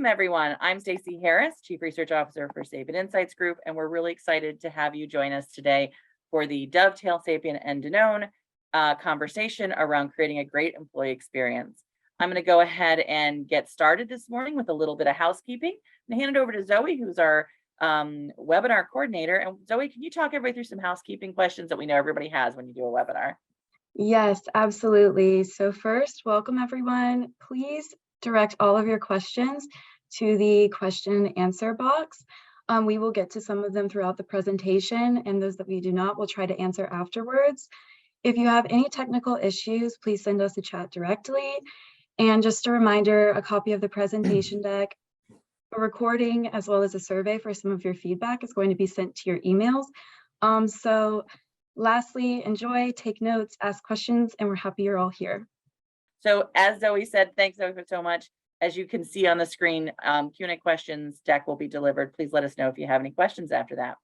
everyone. I'm Stacey Harris, Chief Research Officer for Sapient Insights Group, and we're really excited to have you join us today for the Dovetail, Sapient, and Danone conversation around creating a great employee experience. I'm going to go ahead and get started this morning with a little bit of housekeeping. I'm going to hand it over to Zoe, who's our webinar coordinator. And Zoe, can you talk everybody through some housekeeping questions that we know everybody has when you do a webinar? Yes, absolutely. So first, welcome everyone. Please direct all of your questions to the question and answer box. We will get to some of them throughout the presentation, and those that we do not, we'll try to answer afterwards. If you have any technical issues, please send us a chat directly. And just a reminder, a copy of the presentation deck, a recording, as well as a survey for some of your feedback is going to be sent to your emails. Lastly, enjoy, take notes, ask questions, and we're happy you're all here. So as Zoe said, thanks Zoe so much. As you can see on the screen, Q&A questions deck will be delivered. Please let us know if you have any questions after that.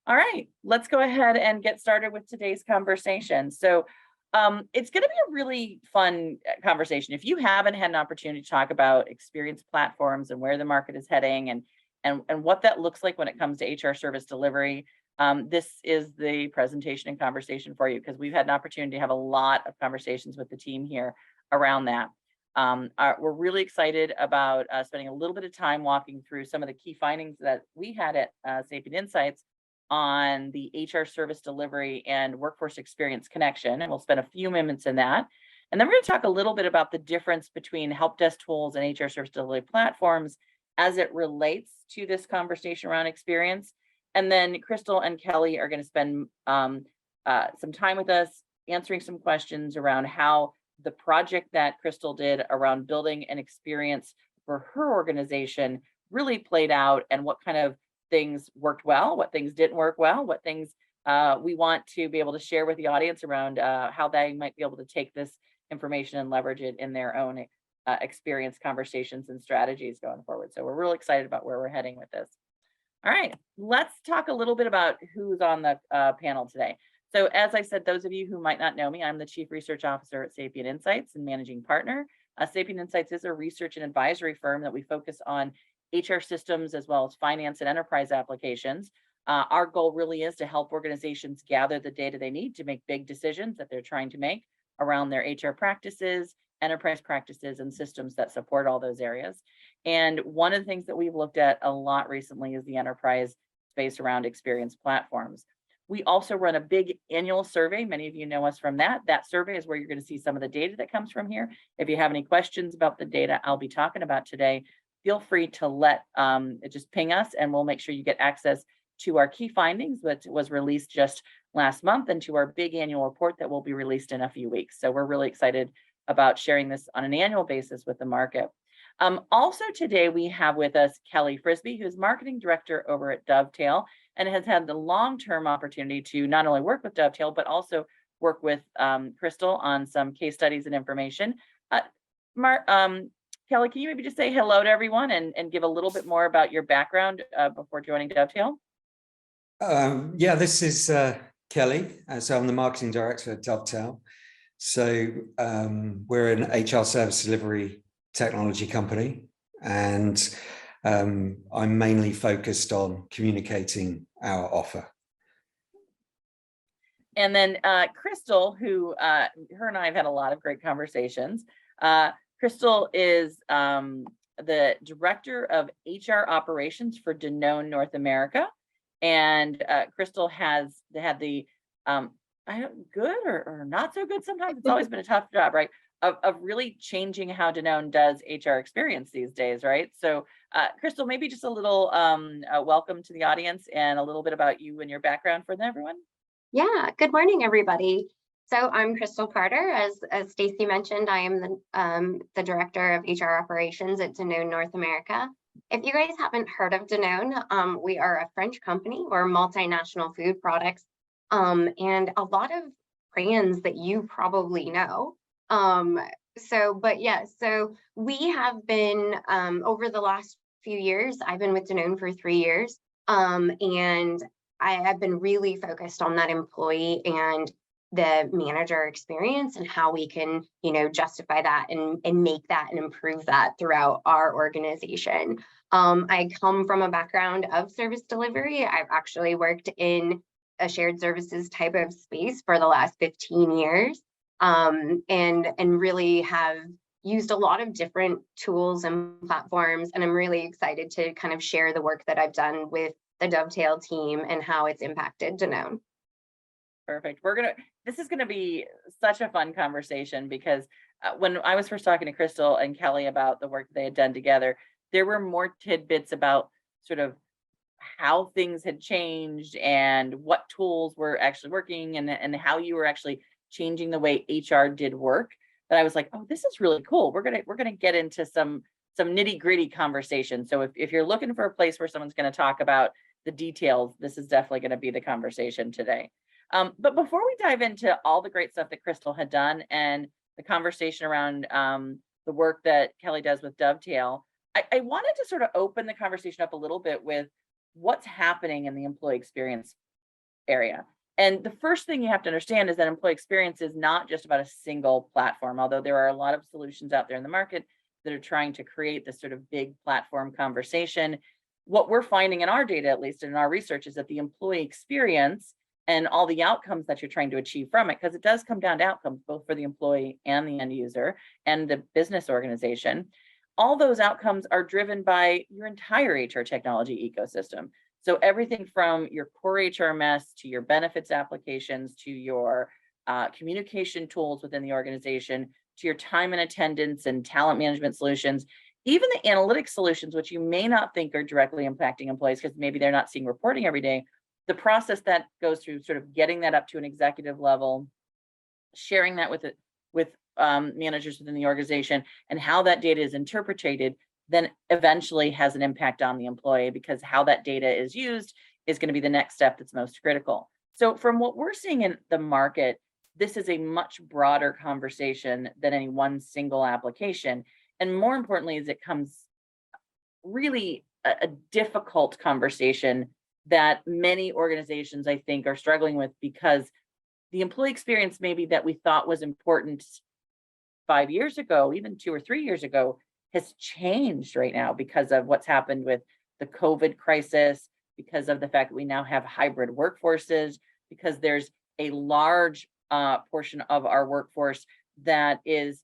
All right, let's go ahead and get started with today's conversation. So it's going to be a really fun conversation. If you haven't had an opportunity to talk about experience platforms and where the market is heading and what that looks like when it comes to HR service delivery, this is the presentation and conversation for you, because we've had an opportunity to have a lot of conversations with the team here around that. We're really excited about spending a little bit of time walking through some of the key findings that we had at Sapient Insights on the HR service delivery and workforce experience connection, and we'll spend a few minutes in that. And then we're going to talk a little bit about the difference between help desk tools and HR service delivery platforms as it relates to this conversation around experience. And then Crystal and Kelly are going to spend some time with us answering some questions around how the project that Crystal did around building an experience for her organization really played out, and what kind of things worked well, what things didn't work well, what things we want to be able to share with the audience around how they might be able to take this information and leverage it in their own experience, conversations, and strategies going forward. So we're really excited about where we're heading with this. All right, let's talk a little bit about who's on the panel today. So as I said, those of you who might not know me, I'm the Chief Research Officer at Sapient Insights and Managing Partner. Sapient Insights is a research and advisory firm that we focus on HR systems as well as finance and enterprise applications. Our goal really is to help organizations gather the data they need to make big decisions that they're trying to make around their HR practices, enterprise practices, and systems that support all those areas. And one of the things that we've looked at a lot recently is the enterprise space around experience platforms. We also run a big annual survey. Many of you know us from that. That survey is where you're going to see some of the data that comes from here. If you have any questions about the data I'll be talking about today, feel free to just ping us, and we'll make sure you get access to our key findings, which was released just last month, and to our big annual report that will be released in a few weeks. So we're really excited about sharing this on an annual basis with the market. Also today we have with us Kelly Frisbee, who's Marketing Director over at Dovetail, and has had the long-term opportunity to not only work with Dovetail, but also work with Crystal on some case studies and information. Kelly, can you maybe just say hello to everyone and give a little bit more about your background before joining Dovetail? Yeah, this is Kelly. So I'm the Marketing Director at Dovetail. So we're an HR service delivery technology company, and I'm mainly focused on communicating our offer. And then Crystal, who her and I have had a lot of great conversations. Crystal is the Director of HR Operations for Danone North America, and Crystal has had the good or not so good, sometimes it's always been a tough job, right, of really changing how Danone does HR experience these days, right? So Crystal, maybe just a little welcome to the audience and a little bit about you and your background for everyone. Yeah, good morning, everybody. So I'm Crystal Carter. As Stacey mentioned, I am the Director of HR Operations at Danone North America. If you guys haven't heard of Danone, we are a French company. We're multinational food products, and a lot of brands that you probably know. So we have been, over the last few years, I've been with Danone for 3 years, and I have been really focused on that employee and the manager experience and how we can, justify that and make that and improve that throughout our organization. I come from a background of service delivery. I've actually worked in a shared services type of space for the last 15 years, and really have used a lot of different tools and platforms. And I'm really excited to kind of share the work that I've done with the Dovetail team and how it's impacted Danone. Perfect. This is gonna be such a fun conversation because when I was first talking to Crystal and Kelly about the work they had done together, there were more tidbits about sort of how things had changed and what tools were actually working and how you were actually changing the way HR did work, that I was like, oh, this is really cool. We're gonna get into some nitty-gritty conversation. So if you're looking for a place where someone's gonna talk about the details, this is definitely gonna be the conversation today. But before we dive into all the great stuff that Crystal had done and the conversation around the work that Kelly does with Dovetail, I wanted to sort of open the conversation up a little bit with what's happening in the employee experience area. And the first thing you have to understand is that employee experience is not just about a single platform, although there are a lot of solutions out there in the market that are trying to create this sort of big platform conversation. What we're finding in our data, at least in our research, is that the employee experience and all the outcomes that you're trying to achieve from it, because it does come down to outcomes both for the employee and the end user and the business organization. All those outcomes are driven by your entire HR technology ecosystem. So everything from your core HRMS to your benefits applications to your communication tools within the organization to your time and attendance and talent management solutions, even the analytics solutions, which you may not think are directly impacting employees because maybe they're not seeing reporting every day. The process that goes through sort of getting that up to an executive level, sharing that with managers within the organization, and how that data is interpreted, then eventually has an impact on the employee, because how that data is used is going to be the next step that's most critical. So from what we're seeing in the market, this is a much broader conversation than any one single application. And more importantly, is it comes really a difficult conversation that many organizations, I think, are struggling with, because the employee experience maybe that we thought was important 5 years ago, even 2 or 3 years ago, has changed right now because of what's happened with the COVID crisis, because of the fact that we now have hybrid workforces, because there's a large portion of our workforce that is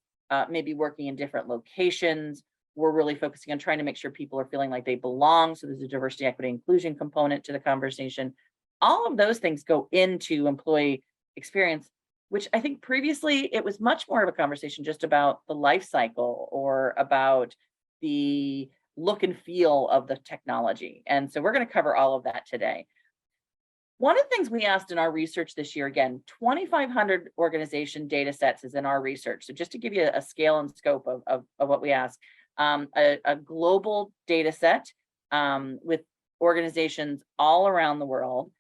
maybe working in different locations. We're really focusing on trying to make sure people are feeling like they belong. So there's a diversity, equity, inclusion component to the conversation. All of those things go into employee experience, which I think previously it was much more of a conversation just about the life cycle or about the look and feel of the technology. And so we're going to cover all of that today. One of the things we asked in our research this year, again, 2,500 organization data sets is in our research. So just to give you a scale and scope of what we asked, a global data set with organizations all around the world,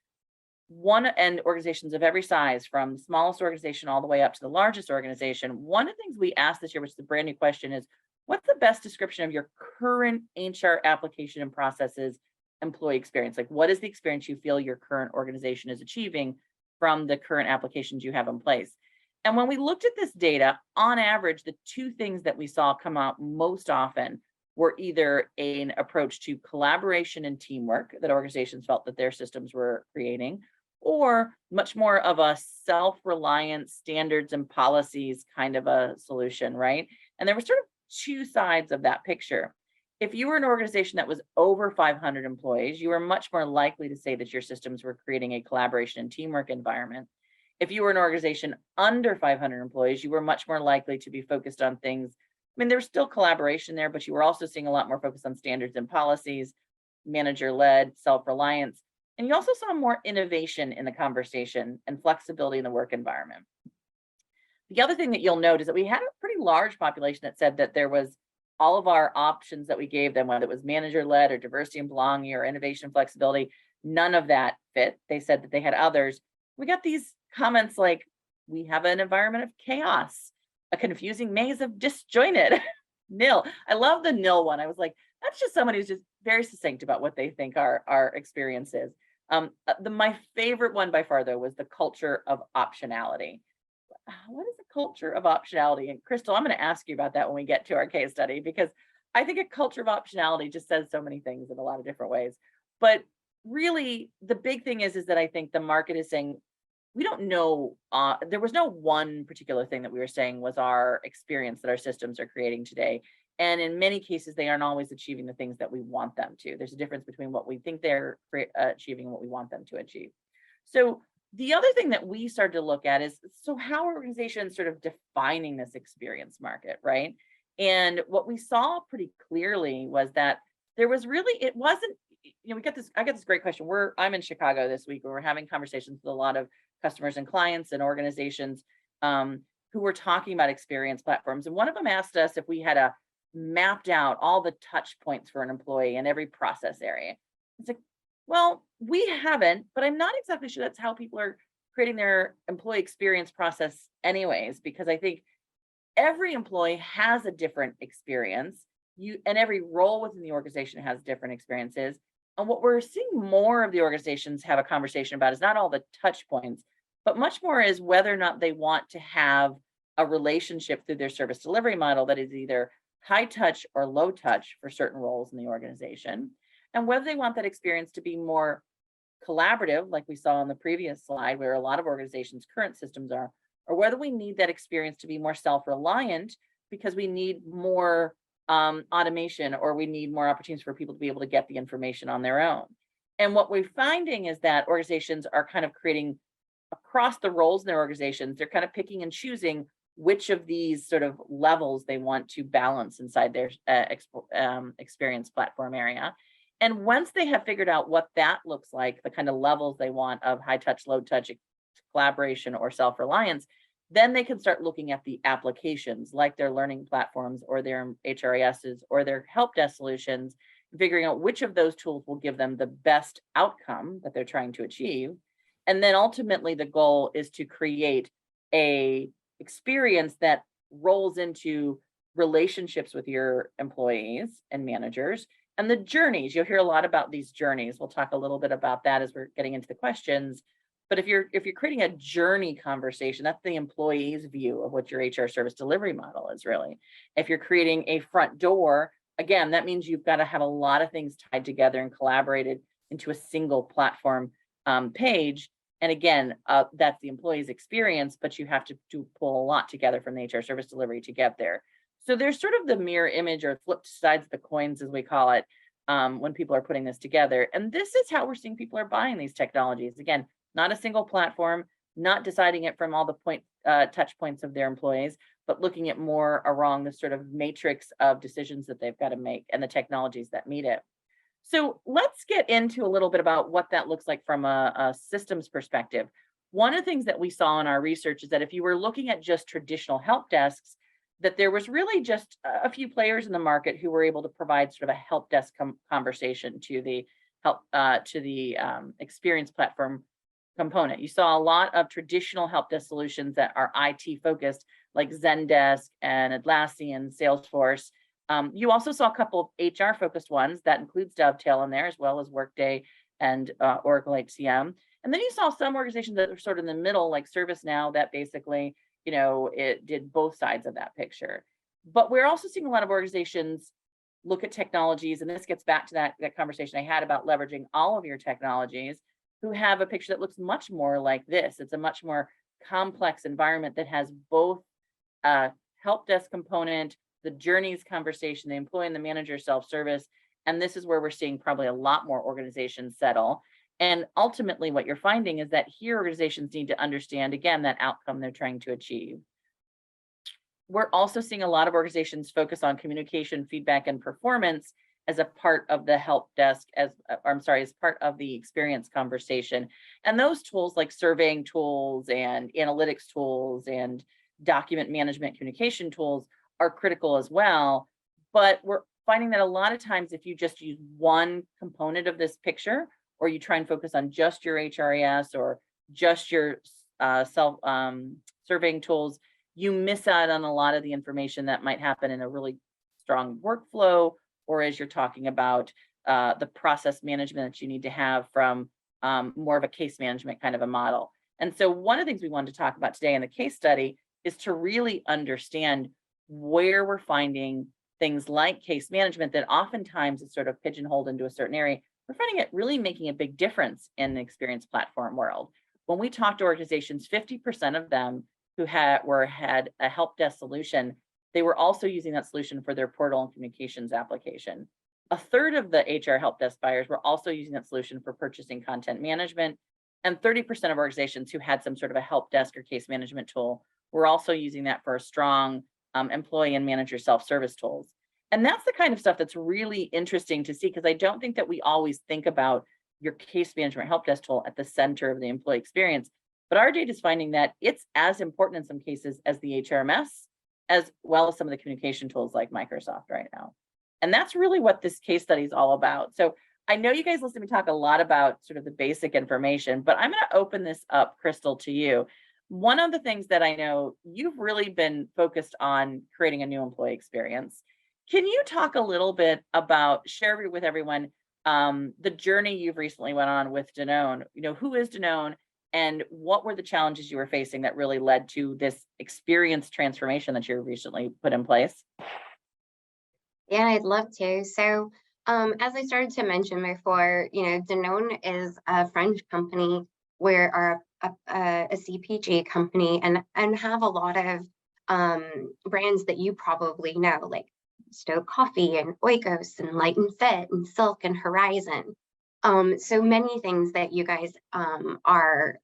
and organizations of every size, from the smallest organization all the way up to the largest organization. One of the things we asked this year, which is a brand new question, is what's the best description of your current HR application and processes employee experience? Like, what is the experience you feel your current organization is achieving from the current applications you have in place? And when we looked at this data, on average, the two things that we saw come out most often were either an approach to collaboration and teamwork that organizations felt that their systems were creating, or much more of a self-reliant standards and policies kind of a solution, right? And there were sort of two sides of that picture. If you were an organization that was over 500 employees, you were much more likely to say that your systems were creating a collaboration and teamwork environment. If you were an organization under 500 employees, you were much more likely to be focused on things. I mean, there's still collaboration there, but you were also seeing a lot more focus on standards and policies, manager-led, self-reliance. And you also saw more innovation in the conversation and flexibility in the work environment. The other thing that you'll note is that we had a pretty large population that said that there was all of our options that we gave them, whether it was manager-led or diversity and belonging or innovation flexibility, none of that fit. They said that they had others. We got these comments like, we have an environment of chaos, a confusing maze of disjointed, nil. I love the nil one. I was like, that's just someone who's just very succinct about what they think our experience is. My favorite one by far, though, was the culture of optionality. What is a culture of optionality? And Crystal, I'm going to ask you about that when we get to our case study, because I think a culture of optionality just says so many things in a lot of different ways. But really, the big thing is that I think the market is saying, we don't know, there was no one particular thing that we were saying was our experience that our systems are creating today. And in many cases, they aren't always achieving the things that we want them to. There's a difference between what we think they're achieving and what we want them to achieve. So the other thing that we started to look at is, so how are organizations sort of defining this experience market, right? And what we saw pretty clearly was that there was really, it wasn't, I got this great question. I'm in Chicago this week, where we're having conversations with a lot of customers and clients and organizations who were talking about experience platforms. And one of them asked us if we had mapped out all the touch points for an employee in every process area. It's like, well, we haven't, but I'm not exactly sure that's how people are creating their employee experience process anyways, because I think every employee has a different experience. And every role within the organization has different experiences. And what we're seeing more of the organizations have a conversation about is not all the touch points, but much more is whether or not they want to have a relationship through their service delivery model that is either high touch or low touch for certain roles in the organization, and whether they want that experience to be more collaborative, like we saw on the previous slide, where a lot of organizations' current systems are, or whether we need that experience to be more self-reliant because we need more automation, or we need more opportunities for people to be able to get the information on their own. And what we're finding is that organizations are kind of creating across the roles in their organizations, they're kind of picking and choosing which of these sort of levels they want to balance inside their experience platform area. And once they have figured out what that looks like, the kind of levels they want of high touch, low touch, collaboration, or self-reliance, then they can start looking at the applications like their learning platforms or their HRISs or their help desk solutions, figuring out which of those tools will give them the best outcome that they're trying to achieve. And then ultimately the goal is to create a experience that rolls into relationships with your employees and managers, and the journeys. You'll hear a lot about these journeys. We'll talk a little bit about that as we're getting into the questions. But if you're creating a journey conversation, that's the employee's view of what your HR service delivery model is really. If you're creating a front door, again, that means you've got to have a lot of things tied together and collaborated into a single platform page. And again, that's the employee's experience, but you have to pull a lot together from the HR service delivery to get there. So there's sort of the mirror image or flipped sides of the coins, as we call it, when people are putting this together. And this is how we're seeing people are buying these technologies. Again, not a single platform, not deciding it from all the touch points of their employees, but looking at more around the sort of matrix of decisions that they've got to make and the technologies that meet it. So let's get into a little bit about what that looks like from a systems perspective. One of the things that we saw in our research is that if you were looking at just traditional help desks, that there was really just a few players in the market who were able to provide sort of a help desk conversation to the experience platform component. You saw a lot of traditional help desk solutions that are IT focused, like Zendesk and Atlassian, Salesforce. You also saw a couple of HR focused ones that includes Dovetail in there, as well as Workday and Oracle HCM. And then you saw some organizations that were sort of in the middle, like ServiceNow, that basically, it did both sides of that picture. But we're also seeing a lot of organizations look at technologies, and this gets back to that conversation I had about leveraging all of your technologies, who have a picture that looks much more like this. It's a much more complex environment that has both a help desk component, the journeys conversation, the employee and the manager self-service. And this is where we're seeing probably a lot more organizations settle. And ultimately what you're finding is that here organizations need to understand, again, that outcome they're trying to achieve. We're also seeing a lot of organizations focus on communication, feedback, and performance as a part of the help desk, as part of the experience conversation. And those tools like surveying tools and analytics tools and document management communication tools are critical as well. But we're finding that a lot of times if you just use one component of this picture, or you try and focus on just your HRIS or just your surveying tools, you miss out on a lot of the information that might happen in a really strong workflow, or as you're talking about the process management that you need to have from more of a case management kind of a model. And so one of the things we wanted to talk about today in the case study is to really understand where we're finding things like case management that oftentimes is sort of pigeonholed into a certain area. We're finding it really making a big difference in the experience platform world. When we talk to organizations, 50% of them who had a help desk solution, they were also using that solution for their portal and communications application. A third of the HR help desk buyers were also using that solution for purchasing content management. And 30% of organizations who had some sort of a help desk or case management tool were also using that for a strong employee and manager self-service tools. And that's the kind of stuff that's really interesting to see, because I don't think that we always think about your case management help desk tool at the center of the employee experience. But our data is finding that it's as important in some cases as the HRMS, as well as some of the communication tools like Microsoft right now. And that's really what this case study is all about. So I know you guys listen to me talk a lot about sort of the basic information, but I'm going to open this up, Crystal, to you. One of the things that I know you've really been focused on creating a new employee experience. Can you talk a little bit about, share with everyone the journey you've recently went on with Danone? You know, who is Danone and what were the challenges you were facing that really led to this experience transformation that you recently put in place? Yeah, I'd love to. So, as I started to mention before, Danone is a French company. We're a CPG company and have a lot of brands that you probably know, like Stoke Coffee and Oikos and Light and Fit and Silk and Horizon. So many things that you guys are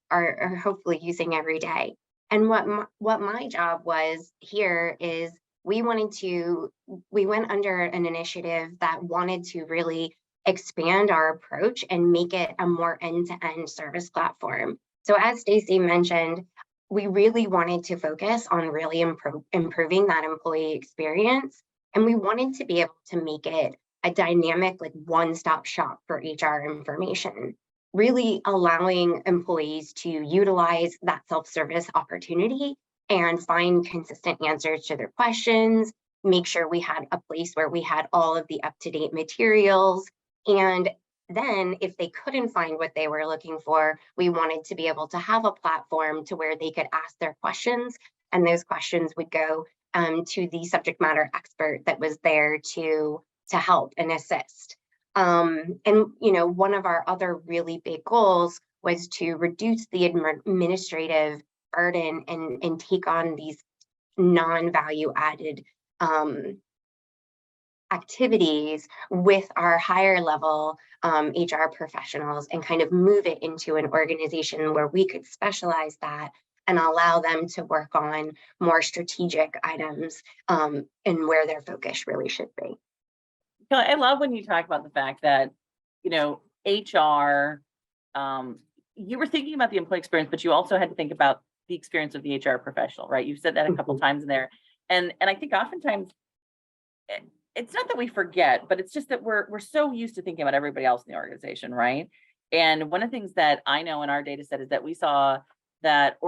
hopefully using every day. And what my job was here is we went under an initiative that wanted to really expand our approach and make it a more end-to-end service platform. So as Stacy mentioned, we really wanted to focus on really improving that employee experience. And we wanted to be able to make it a dynamic, like one-stop shop for HR information, really allowing employees to utilize that self-service opportunity and find consistent answers to their questions, make sure we had a place where we had all of the up-to-date materials. And then if they couldn't find what they were looking for, we wanted to be able to have a platform to where they could ask their questions, and those questions would go to the subject matter expert that was there to help and assist. And one of our other really big goals was to reduce the administrative burden and take on these non-value added activities with our higher level HR professionals and kind of move it into an organization where we could specialize that and allow them to work on more strategic items and where their focus really should be. I love when you talk about the fact that, HR, you were thinking about the employee experience, but you also had to think about the experience of the HR professional, right? You've said that a couple of times in there. And I think oftentimes it's not that we forget, but it's just that we're so used to thinking about everybody else in the organization, right? And one of the things that I know in our data set is that we saw that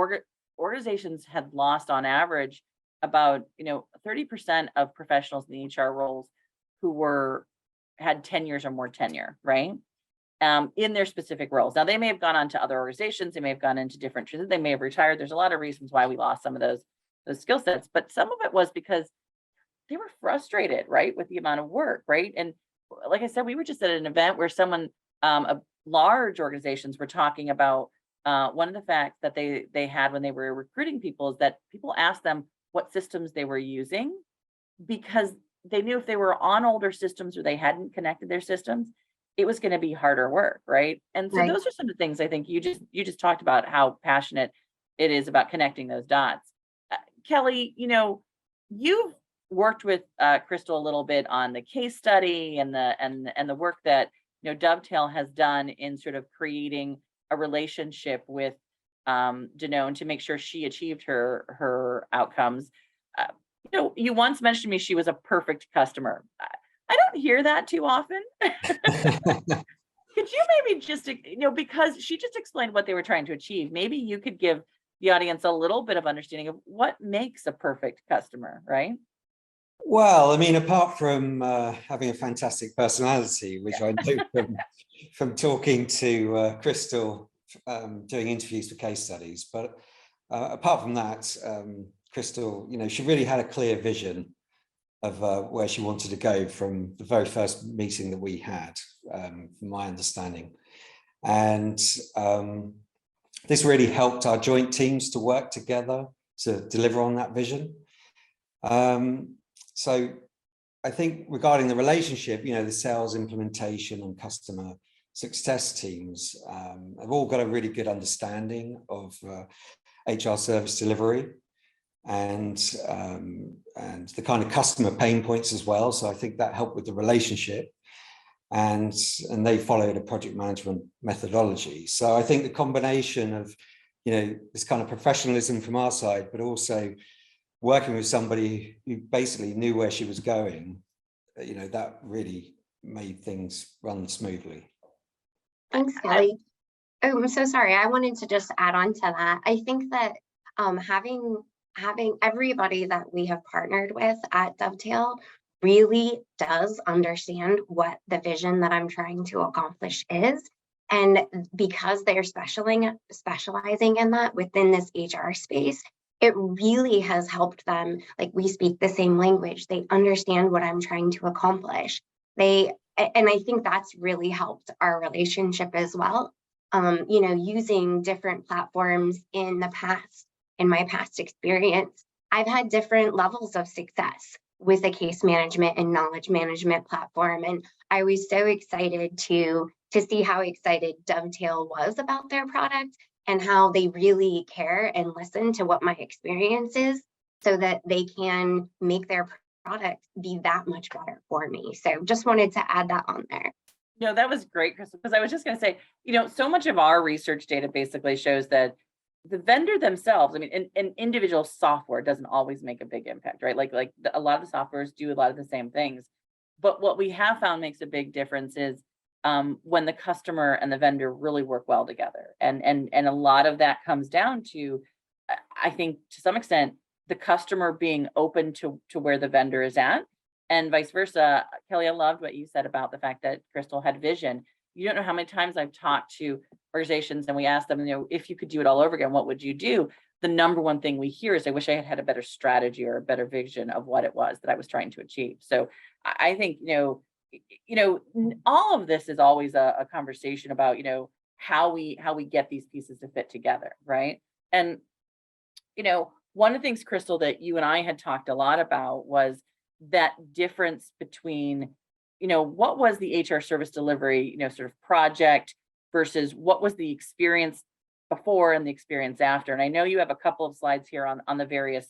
organizations had lost on average about 30% of professionals in the HR roles who had 10 years or more tenure, right? In their specific roles. Now they may have gone on to other organizations, they may have gone into different, they may have retired. There's a lot of reasons why we lost some of those skill sets, but some of it was because they were frustrated, right, with the amount of work, right? And like I said, we were just at an event where large organizations were talking about one of the facts that they had when they were recruiting people is that people asked them what systems they were using because they knew if they were on older systems or they hadn't connected their systems, it was going to be harder work, right? And so those are some of the things I think you just talked about how passionate it is about connecting those dots. Kelly, you've worked with Crystal a little bit on the case study and the work that Dovetail has done in sort of creating a relationship with Danone to make sure she achieved her outcomes. You once mentioned to me she was a perfect customer. I don't hear that too often. Could you maybe just, because she just explained what they were trying to achieve, maybe you could give the audience a little bit of understanding of what makes a perfect customer, right? Well, I mean, apart from having a fantastic personality, which I know from talking to Crystal, doing interviews for case studies, but apart from that, Crystal, she really had a clear vision of where she wanted to go from the very first meeting that we had, from my understanding. And this really helped our joint teams to work together to deliver on that vision. So I think regarding the relationship, the sales, implementation and customer success teams have all got a really good understanding of HR service delivery and the kind of customer pain points as well. So I think that helped with the relationship, and they followed a project management methodology. So I think the combination of, this kind of professionalism from our side, but also working with somebody who basically knew where she was going, that really made things run smoothly. Thanks, Kelly. Oh, I'm so sorry. I wanted to just add on to that. I think that having everybody that we have partnered with at Dovetail really does understand what the vision that I'm trying to accomplish is. And because they're specializing in that within this HR space, it really has helped them. Like, we speak the same language. They understand what I'm trying to accomplish. And I think that's really helped our relationship as well. Using different platforms in the past, in my past experience, I've had different levels of success with a case management and knowledge management platform. And I was so excited to see how excited Dovetail was about their product and how they really care and listen to what my experience is so that they can make their product be that much better for me. So just wanted to add that on there. No, that was great, Crystal, because I was just going to say, so much of our research data basically shows that the vendor themselves, I mean, an individual software doesn't always make a big impact, right? Like a lot of the softwares do a lot of the same things. But what we have found makes a big difference is when the customer and the vendor really work well together. And a lot of that comes down to, I think, to some extent, the customer being open to where the vendor is at, and vice versa. Kelly, I loved what you said about the fact that Crystal had vision. You don't know how many times I've talked to organizations and we ask them, if you could do it all over again, what would you do? The number one thing we hear is, I wish I had had a better strategy or a better vision of what it was that I was trying to achieve. So I think, all of this is always a conversation about, how we get these pieces to fit together, right? And, one of the things, Crystal, that you and I had talked a lot about was that difference between, what was the HR service delivery, sort of project versus what was the experience before and the experience after. And I know you have a couple of slides here on the various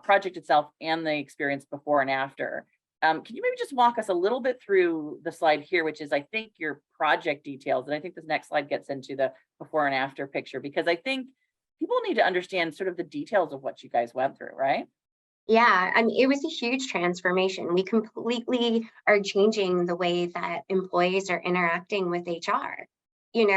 project itself and the experience before and after. Can you maybe just walk us a little bit through the slide here, which is, I think, your project details. And I think this next slide gets into the before and after picture, because I think people need to understand sort of the details of what you guys went through, right? Yeah, I mean, it was a huge transformation. We completely are changing the way that employees are interacting with HR. In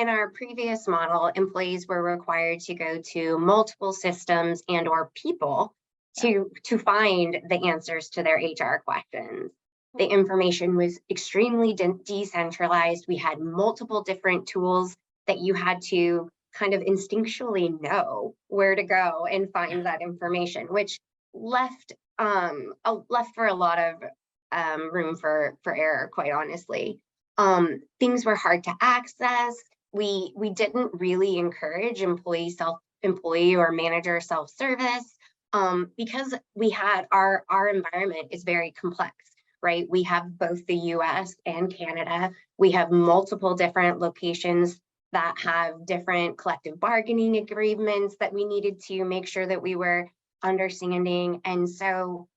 our previous model, employees were required to go to multiple systems and or people to find the answers to their HR questions. The information was extremely decentralized. We had multiple different tools that you had to kind of instinctually know where to go and find that information, which left for a lot of room for error, quite honestly. Things were hard to access. We didn't really encourage employee or manager self-service because we had our environment is very complex, right? We have both the US and Canada. We have multiple different locations that have different collective bargaining agreements that we needed to make sure that we were understanding. And so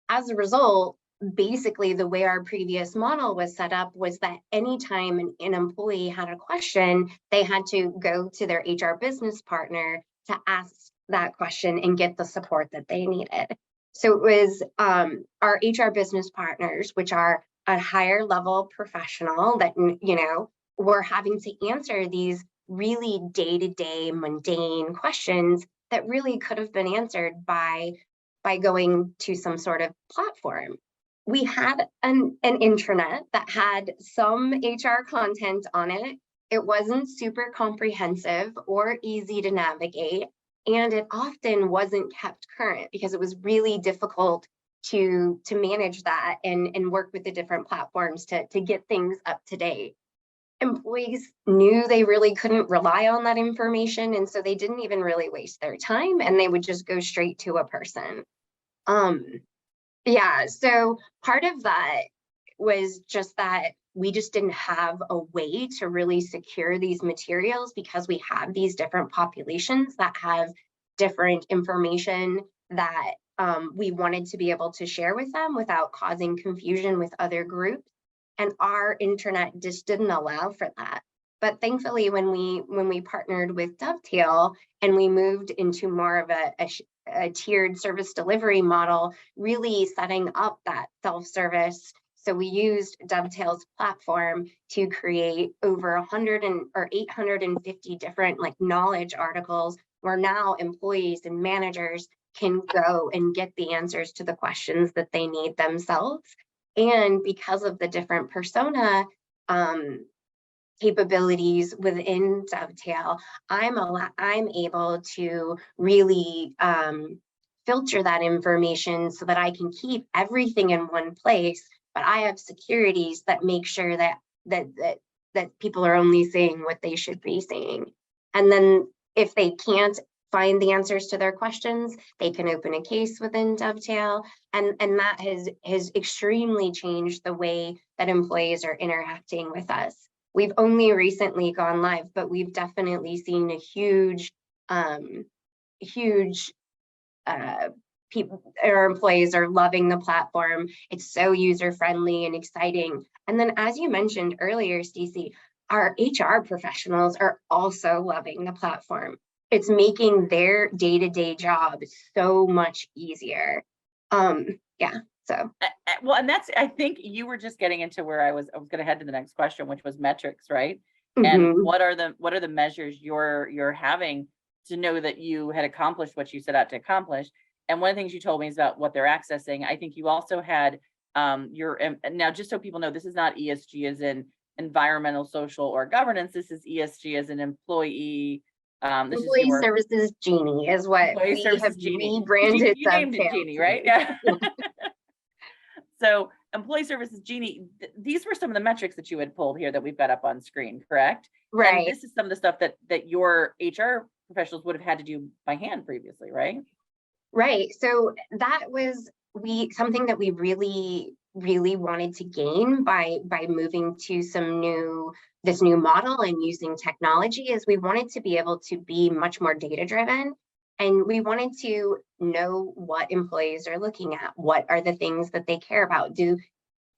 as a result, basically the way our previous model was set up was that anytime an employee had a question, they had to go to their HR business partner to ask that question and get the support that they needed. So it was our HR business partners, which are a higher level professional that, were having to answer these really day-to-day mundane questions that really could have been answered by by going to some sort of platform. We had an intranet that had some HR content on it. It wasn't super comprehensive or easy to navigate, and it often wasn't kept current because it was really difficult to manage that and work with the different platforms to get things up to date. Employees knew they really couldn't rely on that information, and so they didn't even really waste their time, and they would just go straight to a person. Yeah, so part of that was just that we just didn't have a way to really secure these materials because we have these different populations that have different information that we wanted to be able to share with them without causing confusion with other groups. And our internet just didn't allow for that. But thankfully, when we partnered with Dovetail and we moved into more of a tiered service delivery model, really setting up that self-service. So we used Dovetail's platform to create over 850 different knowledge articles where now employees and managers can go and get the answers to the questions that they need themselves. And because of the different persona capabilities within Dovetail, I'm able to really filter that information so that I can keep everything in one place, but I have securities that make sure that people are only seeing what they should be seeing. And then if they can't find the answers to their questions, they can open a case within Dovetail, and that has extremely changed the way that employees are interacting with us. We've only recently gone live, but we've definitely seen a huge people, our employees are loving the platform. It's so user-friendly and exciting. And then, as you mentioned earlier, Stacey, our HR professionals are also loving the platform. It's making their day-to-day job so much easier. Yeah, so. Well, and that's, I think you were just getting into where I was going to head to the next question, which was metrics, right? And what are the measures you're having to know that you had accomplished what you set out to accomplish? And one of the things you told me is about what they're accessing. I think you also had now, just so people know, this is not ESG as in environmental, social, or governance. This is ESG as an employee. This Employee is your Services Genie is what we have rebranded. You named it Genie, right? Yeah. So Employee Services Genie, these were some of the metrics that you had pulled here that we've got up on screen, correct? Right. And this is some of the stuff that your HR professionals would have had to do by hand previously, right? Right. So that was something that we really wanted to gain by moving to this new model and using technology, is we wanted to be able to be much more data driven, and we wanted to know what employees are looking at, what are the things that they care about,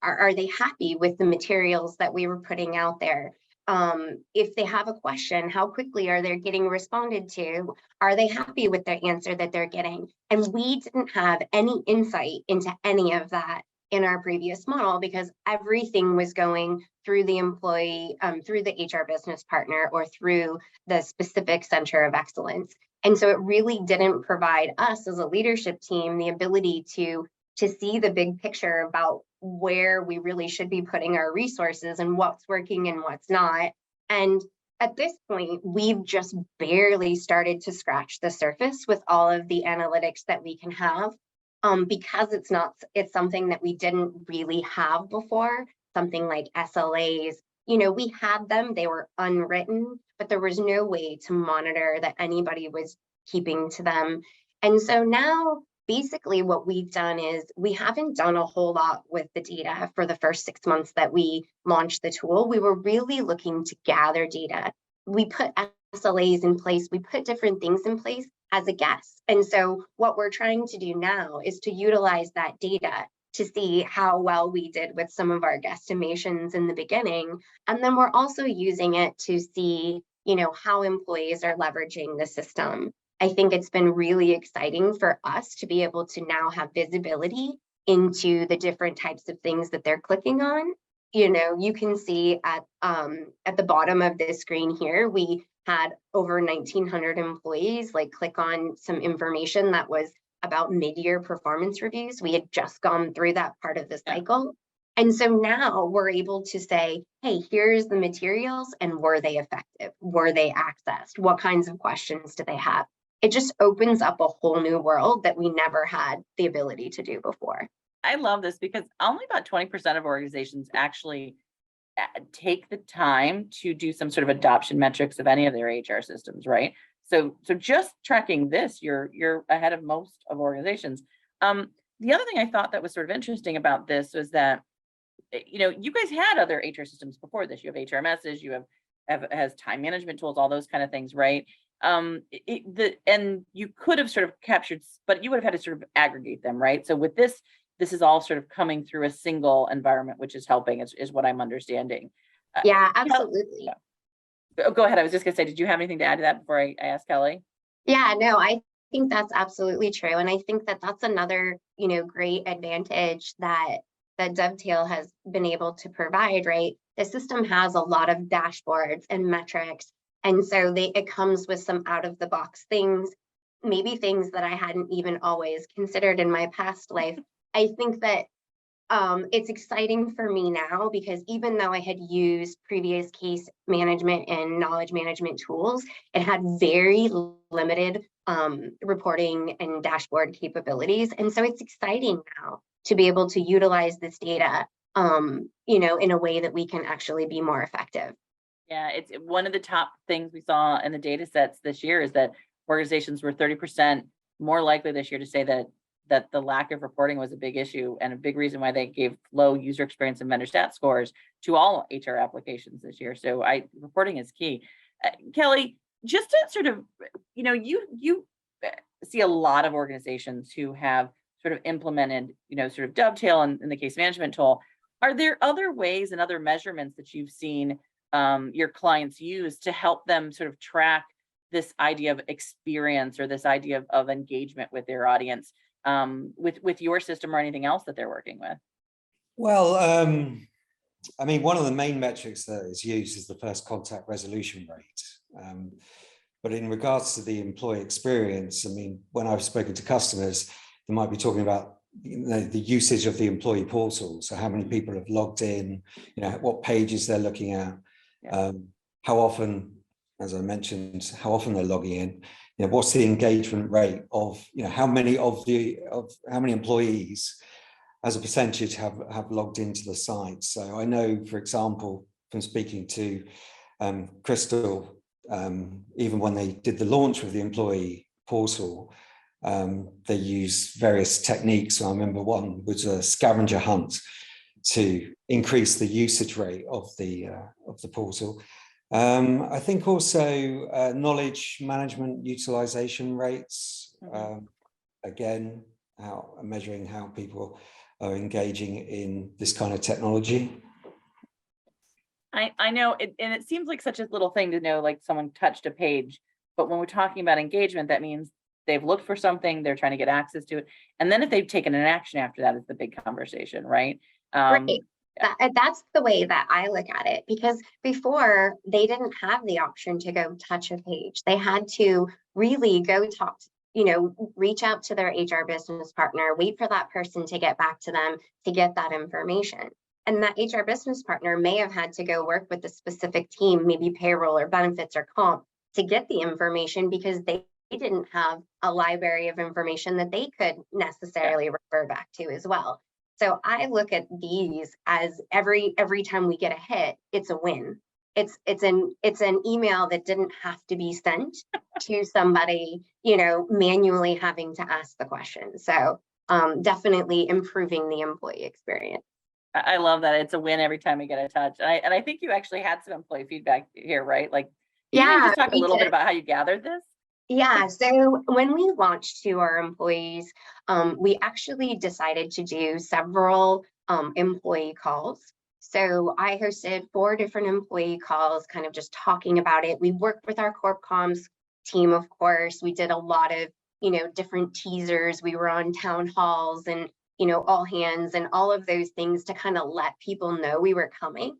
are they happy with the materials that we were putting out there? If they have a question, how quickly are they getting responded to? Are they happy with their answer that they're getting? And we didn't have any insight into any of that in our previous model, because everything was going through the employee, through the HR business partner, or through the specific center of excellence. And so it really didn't provide us as a leadership team the ability to see the big picture about where we really should be putting our resources and what's working and what's not. And at this point, we've just barely started to scratch the surface with all of the analytics that we can have, because it's something that we didn't really have before. Something like SLAs, we had them, they were unwritten, but there was no way to monitor that anybody was keeping to them. And so now, basically what we've done is we haven't done a whole lot with the data for the first 6 months that we launched the tool. We were really looking to gather data. We put SLAs in place, we put different things in place as a guess. And so what we're trying to do now is to utilize that data to see how well we did with some of our guesstimations in the beginning. And then we're also using it to see, how employees are leveraging the system. I think it's been really exciting for us to be able to now have visibility into the different types of things that they're clicking on. You can see at the bottom of this screen here, we had over 1,900 employees click on some information that was about mid-year performance reviews. We had just gone through that part of the Yeah. cycle. And so now we're able to say, hey, here's the materials, and were they effective? Were they accessed? What kinds of questions do they have? It just opens up a whole new world that we never had the ability to do before. I love this because only about 20% of organizations actually take the time to do some sort of adoption metrics of any of their HR systems, right? So just tracking this, you're ahead of most of organizations. The other thing I thought that was sort of interesting about this was that, you guys had other HR systems before this. You have HRMSs, you have has time management tools, all those kind of things, right? And you could have sort of captured, but you would have had to sort of aggregate them, right? So with this is all sort of coming through a single environment, which is helping, is what I'm understanding. Yeah, absolutely. Go ahead. I was just gonna say, did you have anything to add to that before I ask Kelly? Yeah, no, I think that's absolutely true. And I think that that's another, great advantage that Dovetail has been able to provide, right? The system has a lot of dashboards and metrics. And so it comes with some out of the box things, maybe things that I hadn't even always considered in my past life. I think that it's exciting for me now because even though I had used previous case management and knowledge management tools, it had very limited reporting and dashboard capabilities. And so it's exciting now to be able to utilize this data, in a way that we can actually be more effective. Yeah, it's one of the top things we saw in the data sets this year is that organizations were 30% more likely this year to say that the lack of reporting was a big issue and a big reason why they gave low user experience and vendor stat scores to all HR applications this year. So reporting is key. Kelly, just to sort of, you see a lot of organizations who have sort of implemented, sort of Dovetail in the case management tool. Are there other ways and other measurements that you've seen your clients use to help them sort of track this idea of experience or this idea of engagement with their audience with your system or anything else that they're working with? Well, I mean, one of the main metrics that is used is the first contact resolution rate. But in regards to the employee experience, I mean, when I've spoken to customers, they might be talking about the usage of the employee portal. So how many people have logged in, what pages they're looking at, how often, as I mentioned, how often they're logging in, what's the engagement rate of, how many employees as a percentage have logged into the site. So I know, for example, from speaking to Crystal, even when they did the launch of the employee portal, they use various techniques. So I remember one was a scavenger hunt to increase the usage rate of the portal. I think also knowledge management utilization rates, again, measuring how people are engaging in this kind of technology. I know, and it seems like such a little thing to know, like someone touched a page, but when we're talking about engagement, that means they've looked for something, they're trying to get access to it. And then if they've taken an action after that, it's the big conversation, right? Right. That's the way that I look at it, because before they didn't have the option to go touch a page. They had to really go talk, reach out to their HR business partner, wait for that person to get back to them to get that information. And that HR business partner may have had to go work with a specific team, maybe payroll or benefits or comp, to get the information because they didn't have a library of information that they could necessarily refer back to as well. So I look at these as every time we get a hit, it's a win. It's an email that didn't have to be sent to somebody, manually having to ask the question. So definitely improving the employee experience. I love that. It's a win every time we get a touch. And I think you actually had some employee feedback here, right? Like, can you just talk a little bit about how you gathered this? Yeah, so when we launched to our employees, we actually decided to do several employee calls. So I hosted 4 different employee calls, kind of just talking about it. We worked with our Corp Comms team, of course. We did a lot of, different teasers. We were on town halls and, all hands and all of those things to kind of let people know we were coming.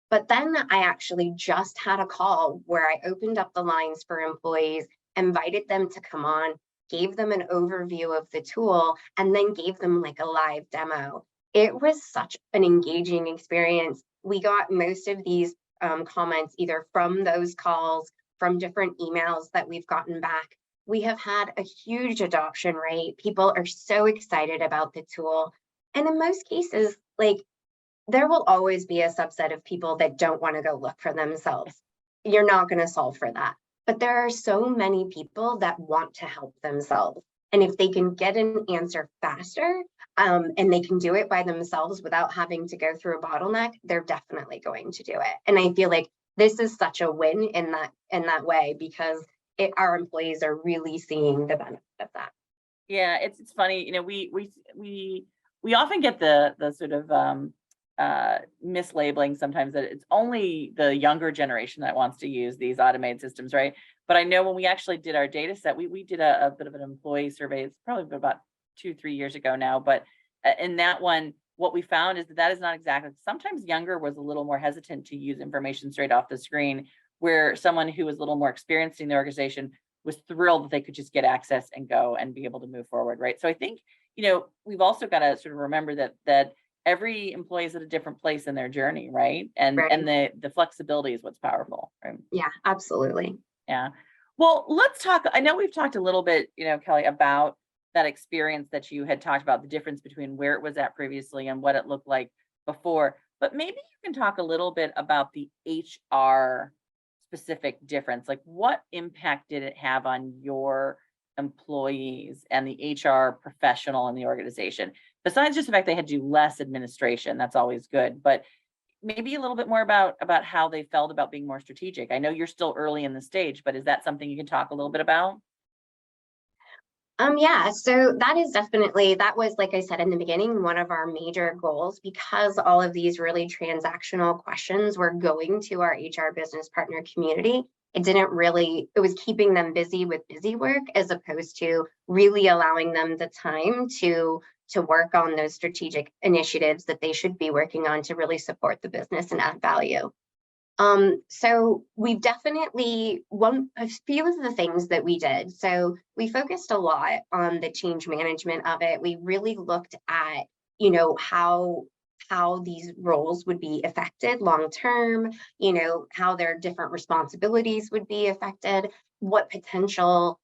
But then I actually just had a call where I opened up the lines for employees, invited them to come on, gave them an overview of the tool, and then gave them like a live demo. It was such an engaging experience. We got most of these comments either from those calls, from different emails that we've gotten back. We have had a huge adoption rate. People are so excited about the tool. And in most cases, like, there will always be a subset of people that don't want to go look for themselves. You're not going to solve for that. But there are so many people that want to help themselves. And if they can get an answer faster, and they can do it by themselves without having to go through a bottleneck, they're definitely going to do it. And I feel like this is such a win in that way, because our employees are really seeing the benefit of that. Yeah, it's funny, you know, we often get the sort of mislabeling sometimes that it's only the younger generation that wants to use these automated systems, right? But I know when we actually did our data set, we did a bit of an employee survey. It's probably about 2-3 years ago now, but in that one, what we found is that is not exactly. Sometimes younger was a little more hesitant to use information straight off the screen, where someone who was a little more experienced in the organization was thrilled that they could just get access and go and be able to move forward, right? So I think, you know, we've also got to sort of remember that every employee is at a different place in their journey, right? And the flexibility is what's powerful, right? Yeah, absolutely. Yeah. Well, let's talk. I know we've talked a little bit, you know, Kelly, about that experience that you had talked about, the difference between where it was at previously and what it looked like before. But maybe you can talk a little bit about the HR specific difference. Like, what impact did it have on your employees and the HR professional in the organization? Besides just the fact they had to do less administration, that's always good, but maybe a little bit more about how they felt about being more strategic. I know you're still early in the stage, but is that something you can talk a little bit about? Yeah, so that is definitely, that was, like I said in the beginning, one of our major goals, because all of these really transactional questions were going to our HR business partner community. It was keeping them busy with busy work, as opposed to really allowing them the time to work on those strategic initiatives that they should be working on to really support the business and add value. So we've definitely, a few of the things that we did. So we focused a lot on the change management of it. We really looked at, you know, how these roles would be affected long term, you know, how their different responsibilities would be affected, what potential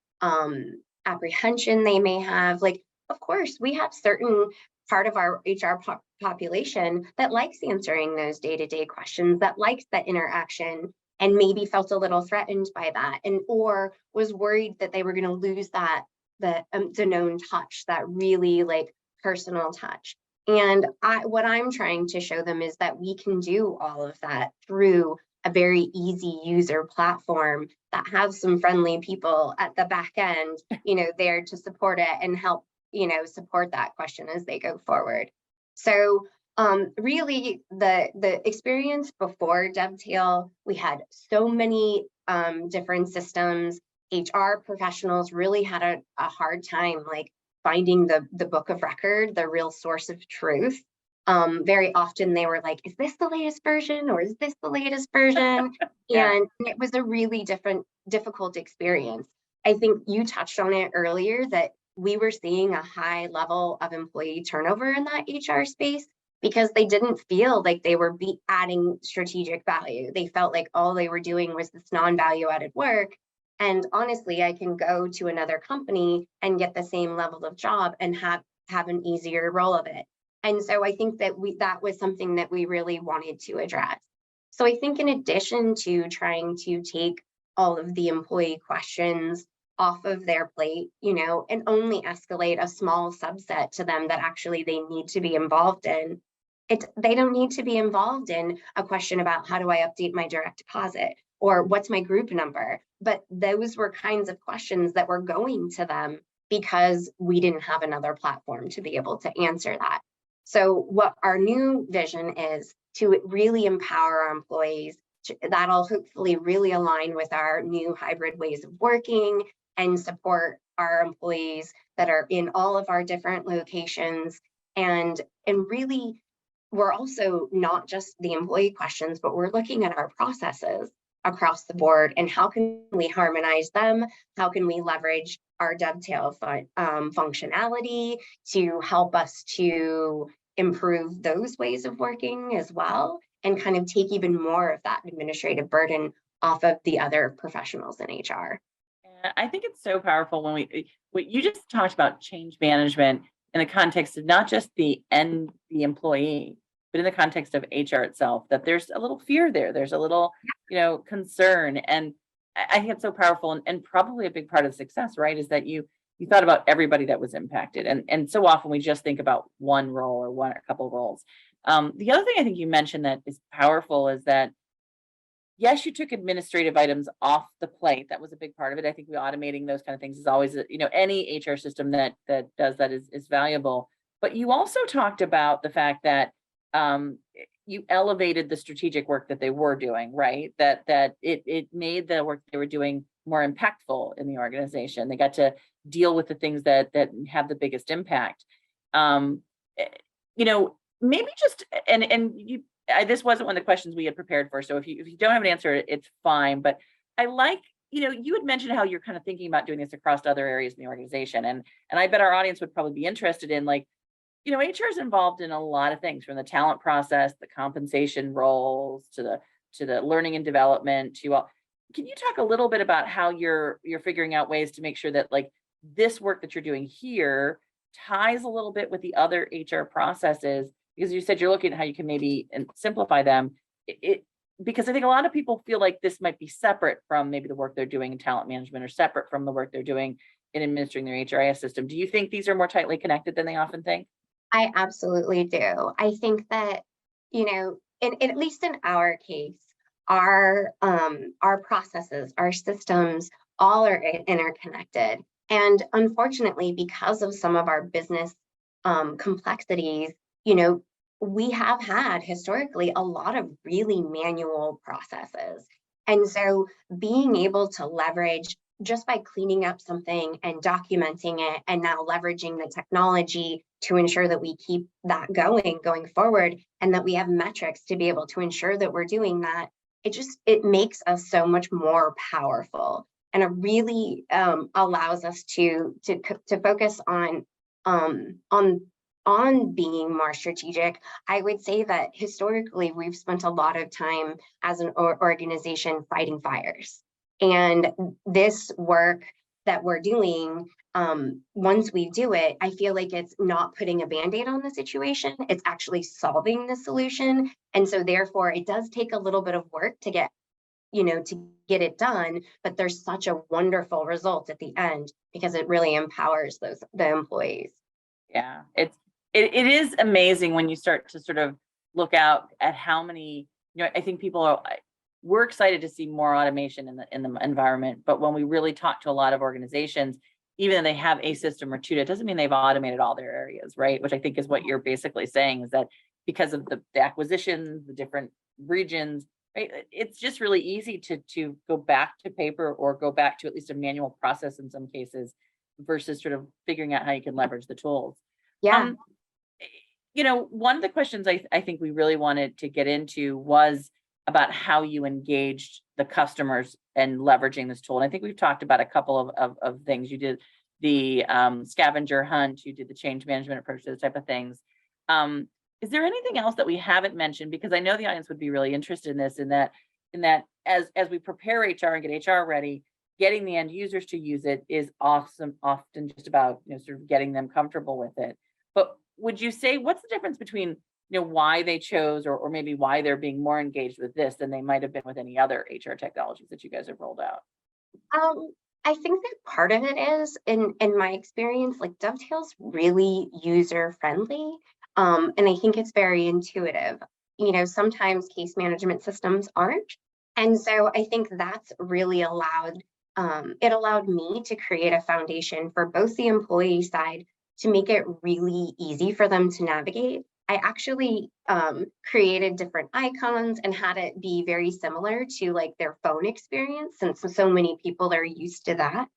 apprehension they may have. Like, of course, we have certain part of our HR population that likes answering those day-to-day questions, that likes that interaction, and maybe felt a little threatened by that, and or was worried that they were going to lose that the Danone touch, that really like personal touch. And what I'm trying to show them is that we can do all of that through a very easy user platform that has some friendly people at the back end, you know, there to support it and help, you know, support that question as they go forward. So really the experience before Dovetail, we had so many different systems. HR professionals really had a hard time like finding the book of record, the real source of truth. Very often they were like, is this the latest version, or is this the latest version? Yeah. And it was a really difficult experience. I think you touched on it earlier, that we were seeing a high level of employee turnover in that HR space, because they didn't feel like they were adding strategic value. They felt like all they were doing was this non-value added work. And honestly, I can go to another company and get the same level of job and have an easier role of it. And so I think that that was something that we really wanted to address. So I think in addition to trying to take all of the employee questions off of their plate, you know, and only escalate a small subset to them that actually they need to be involved in, they don't need to be involved in a question about how do I update my direct deposit or what's my group number. But those were kinds of questions that were going to them because we didn't have another platform to be able to answer that. So what our new vision is to really empower our employees. That'll hopefully really align with our new hybrid ways of working and support our employees that are in all of our different locations. And really, we're also not just the employee questions, but we're looking at our processes. across the board, and how can we harmonize them? How can we leverage our Dovetail functionality to help us to improve those ways of working as well, and kind of take even more of that administrative burden off of the other professionals in HR. I think it's so powerful when what you just talked about change management in the context of not just the employee, but in the context of HR itself, that there's a little fear there. There's a little, concern. And I think it's so powerful and probably a big part of success, right? Is that you thought about everybody that was impacted. And so often we just think about one role or a couple roles. The other thing I think you mentioned that is powerful is that, yes, you took administrative items off the plate. That was a big part of it. I think automating those kind of things is always, any HR system that does that is valuable. But you also talked about the fact that you elevated the strategic work that they were doing, right? That it made the work they were doing more impactful in the organization. They got to deal with the things that have the biggest impact. Maybe just this wasn't one of the questions we had prepared for. So if you don't have an answer, it's fine. But I like, you had mentioned how you're kind of thinking about doing this across other areas in the organization. And I bet our audience would probably be interested in HR is involved in a lot of things, from the talent process, the compensation roles, to the learning and development, can you talk a little bit about how you're figuring out ways to make sure that this work that you're doing here ties a little bit with the other HR processes? Because you said you're looking at how you can maybe simplify them. Because I think a lot of people feel like this might be separate from maybe the work they're doing in talent management, or separate from the work they're doing in administering their HRIS system. Do you think these are more tightly connected than they often think? I absolutely do. I think that, at least in our case, our processes, our systems, all are interconnected. And unfortunately, because of some of our business complexities, we have had historically a lot of really manual processes. And so being able to leverage, just by cleaning up something and documenting it, and now leveraging the technology to ensure that we keep that going forward, and that we have metrics to be able to ensure that we're doing that, it makes us so much more powerful. And it really allows us to focus on being more strategic. I would say that historically, we've spent a lot of time as an organization fighting fires. And this work that we're doing, once we do it, I feel like it's not putting a Band-Aid on the situation, it's actually solving the solution. And so therefore, it does take a little bit of work to get it done, but there's such a wonderful result at the end, because it really empowers the employees. Yeah, it is amazing when you start to sort of look out at how many, I think we're excited to see more automation in the environment, but when we really talk to a lot of organizations, even though they have a system or two, that doesn't mean they've automated all their areas, right? Which I think is what you're basically saying, is that because of the acquisitions, the different regions, right? It's just really easy to go back to paper, or go back to at least a manual process in some cases, versus sort of figuring out how you can leverage the tools. Yeah. One of the questions I think we really wanted to get into was about how you engaged the customers and leveraging this tool. And I think we've talked about a couple of things. You did the scavenger hunt, you did the change management approach, those type of things. Is there anything else that we haven't mentioned? Because I know the audience would be really interested in this, in that as we prepare HR and get HR ready, getting the end users to use it is often just about sort of getting them comfortable with it. But would you say, what's the difference between why they chose, or maybe why they're being more engaged with this than they might have been with any other HR technologies that you guys have rolled out? I think that part of it is, in my experience, Dovetail's really user friendly. And I think it's very intuitive. Sometimes case management systems aren't. And so I think that's really allowed me to create a foundation for both the employee side, to make it really easy for them to navigate. I actually created different icons and had it be very similar to their phone experience, since so many people are used to that.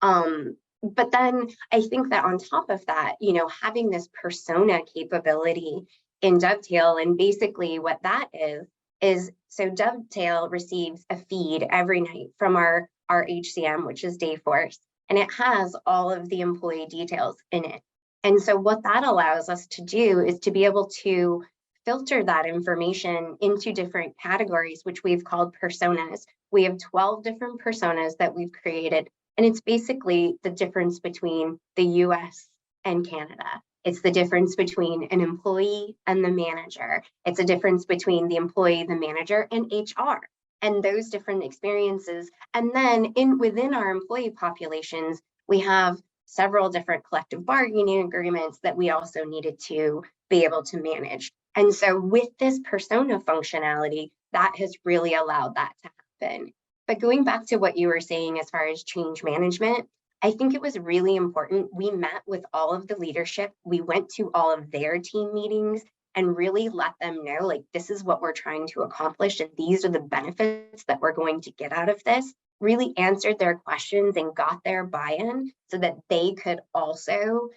But then I think that on top of that, having this persona capability in Dovetail, and basically what that is is, so Dovetail receives a feed every night from our HCM, which is Dayforce, and it has all of the employee details in it. And so what that allows us to do is to be able to filter that information into different categories, which we've called personas. We have 12 different personas that we've created, and it's basically the difference between the US and Canada. It's the difference between an employee and the manager. It's a difference between the employee, the manager, and HR, and those different experiences. And then within our employee populations, we have several different collective bargaining agreements that we also needed to be able to manage. And so with this persona functionality, that has really allowed that to happen. But going back to what you were saying as far as change management, I think it was really important. We met with all of the leadership. We went to all of their team meetings and really let them know, like, this is what we're trying to accomplish, and these are the benefits that we're going to get out of this. Really answered their questions and got their buy-in so that they could also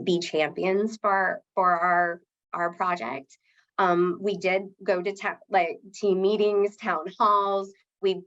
be champions for our project. We did go to team meetings, town halls. We're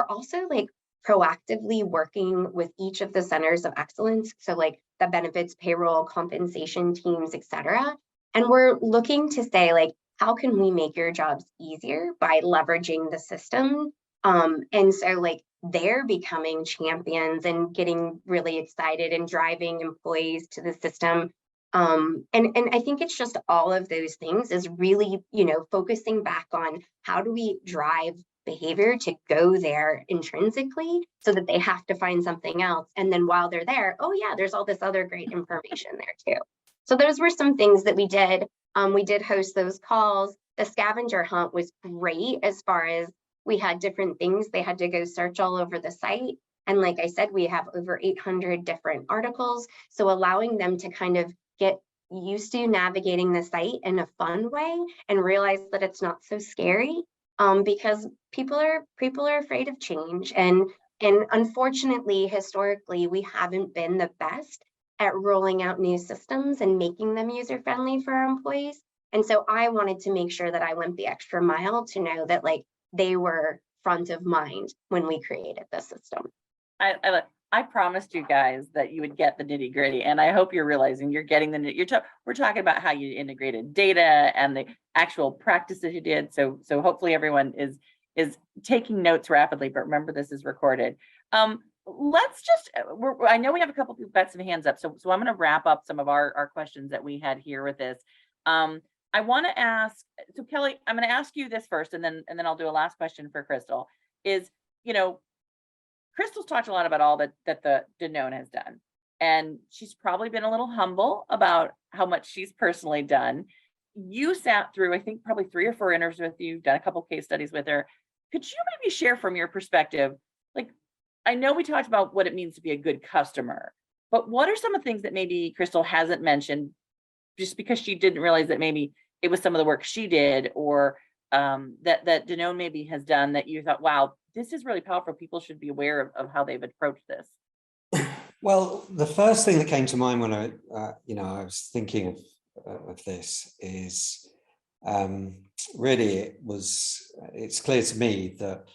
also like proactively working with each of the centers of excellence. So like the benefits, payroll, compensation teams, et cetera. And we're looking to say, like, how can we make your jobs easier by leveraging the system? And so like they're becoming champions and getting really excited and driving employees to the system. And I think it's just all of those things is really, focusing back on how do we drive behavior to go there intrinsically so that they have to find something else. And then while they're there, oh yeah, there's all this other great information there too. So those were some things that we did. We did host those calls. The scavenger hunt was great as far as we had different things. They had to go search all over the site. And like I said, we have over 800 different articles. So allowing them to kind of get used to navigating the site in a fun way and realize that it's not so scary, because people are afraid of change. And unfortunately, historically, we haven't been the best at rolling out new systems and making them user-friendly for our employees. And so I wanted to make sure that I went the extra mile to know that like they were front of mind when we created the system. I promised you guys that you would get the nitty gritty, and I hope you're realizing you're getting we're talking about how you integrated data and the actual practices you did. So hopefully everyone is taking notes rapidly, but remember this is recorded. Let's just, I know we have a couple people got some hands up, so I'm going to wrap up some of our questions that we had here with this. I want to ask, so Kelly, I'm going to ask you this first, and then I'll do a last question for Crystal. Is, Crystal's talked a lot about all that the Danone has done, and she's probably been a little humble about how much she's personally done. You sat through, I think, probably 3 or 4 interviews with you, done a couple case studies with her. Could you maybe share from your perspective, like, I know we talked about what it means to be a good customer, but what are some of the things that maybe Crystal hasn't mentioned just because she didn't realize that maybe it was some of the work she did, or that Danone maybe has done that you thought, wow, this is really powerful. People should be aware of how they've approached this. Well, the first thing that came to mind when I was thinking of this is really it's clear to me that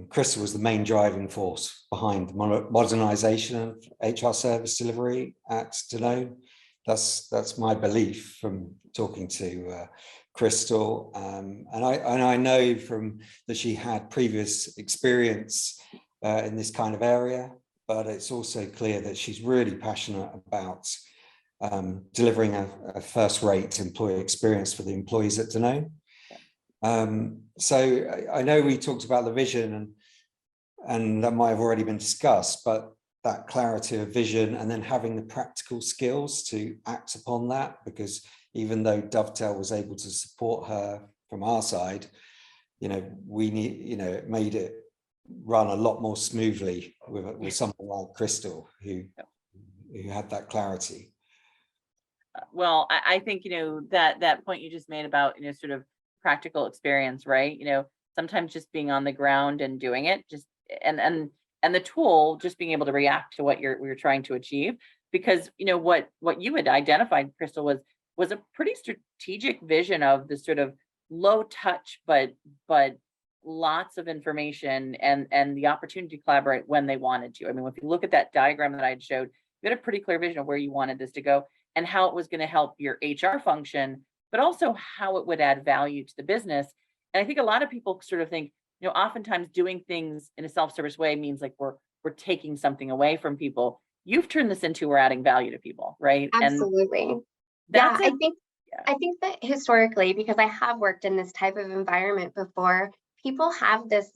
Crystal was the main driving force behind the modernization of HR service delivery at Danone. That's my belief from talking to Crystal, and I know from that she had previous experience in this kind of area, but it's also clear that she's really passionate about delivering a first-rate employee experience for the employees at Danone. So I know we talked about the vision, and that might have already been discussed, but that clarity of vision and then having the practical skills to act upon that, because even though Dovetail was able to support her from our side, we need, it made it run a lot more smoothly with someone like Crystal who had that clarity. Well, I think, that point you just made about, sort of practical experience, right? Sometimes just being on the ground and doing it, just and the tool just being able to react to what we're trying to achieve, because what you had identified, Crystal, was a pretty strategic vision of the sort of low touch, but lots of information and the opportunity to collaborate when they wanted to. I mean, if you look at that diagram that I had showed, you had a pretty clear vision of where you wanted this to go and how it was going to help your HR function, but also how it would add value to the business. And I think a lot of people sort of think, you know, oftentimes doing things in a self-service way means like we're taking something away from people. You've turned this into we're adding value to people, right? Absolutely. And that's I think that historically, because I have worked in this type of environment before, people have this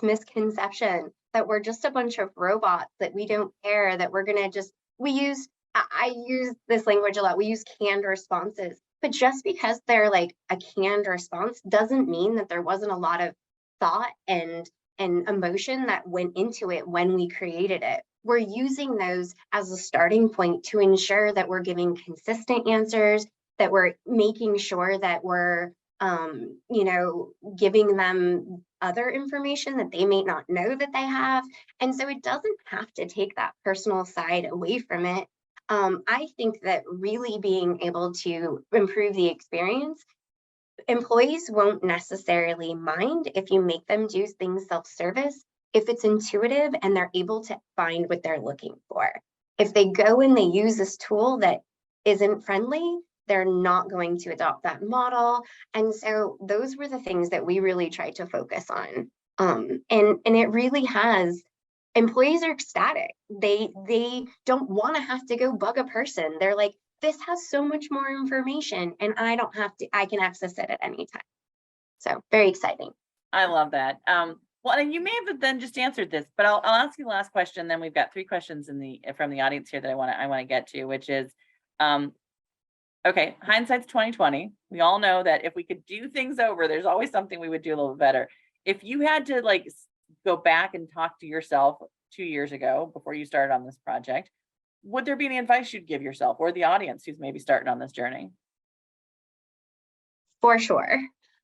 misconception that we're just a bunch of robots, that we don't care, that we're gonna just, I use this language a lot, we use canned responses. But just because they're like a canned response doesn't mean that there wasn't a lot of thought and emotion that went into it when we created it. We're using those as a starting point to ensure that we're giving consistent answers, that we're making sure that we're giving them other information that they may not know that they have. And so it doesn't have to take that personal side away from it. I think that really being able to improve the experience, employees won't necessarily mind if you make them do things self-service, if it's intuitive and they're able to find what they're looking for. If they go and they use this tool that isn't friendly, they're not going to adopt that model. And so those were the things that we really tried to focus on. And it really has, employees are ecstatic. They don't want to have to go bug a person. They're like, this has so much more information and I don't have to, I can access it at any time. So very exciting. I love that. Well, and you may have then just answered this, but I'll ask you the last question. Then we've got 3 questions from the audience here that I want to get to, which is, okay, hindsight's 2020. We all know that if we could do things over, there's always something we would do a little bit better. If you had to like go back and talk to yourself 2 years ago before you started on this project, would there be any advice you'd give yourself or the audience who's maybe starting on this journey? For sure.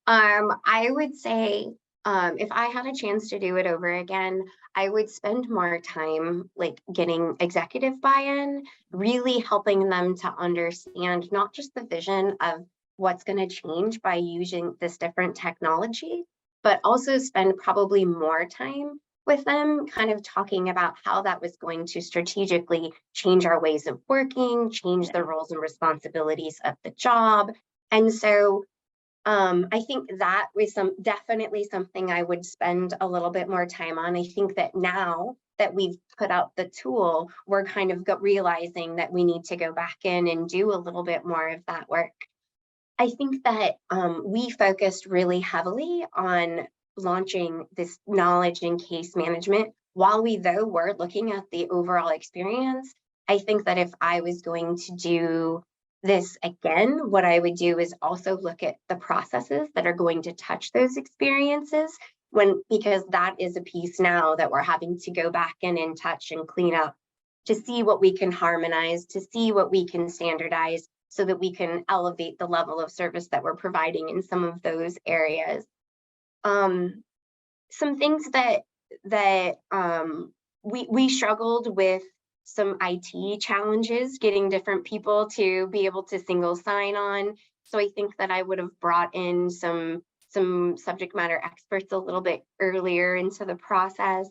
I would say, if I had a chance to do it over again, I would spend more time like getting executive buy-in, really helping them to understand not just the vision of what's going to change by using this different technology, but also spend probably more time with them kind of talking about how that was going to strategically change our ways of working, change the roles and responsibilities of the job. And so I think that was definitely something I would spend a little bit more time on. I think that now that we've put out the tool, we're kind of realizing that we need to go back in and do a little bit more of that work. I think that we focused really heavily on launching this knowledge and case management. While we though were looking at the overall experience, I think that if I was going to do this again, what I would do is also look at the processes that are going to touch those experiences, because that is a piece now that we're having to go back in and touch and clean up to see what we can harmonize, to see what we can standardize so that we can elevate the level of service that we're providing in some of those areas. Some things that we struggled with, some IT challenges, getting different people to be able to single sign on. So I think that I would have brought in some subject matter experts a little bit earlier into the process.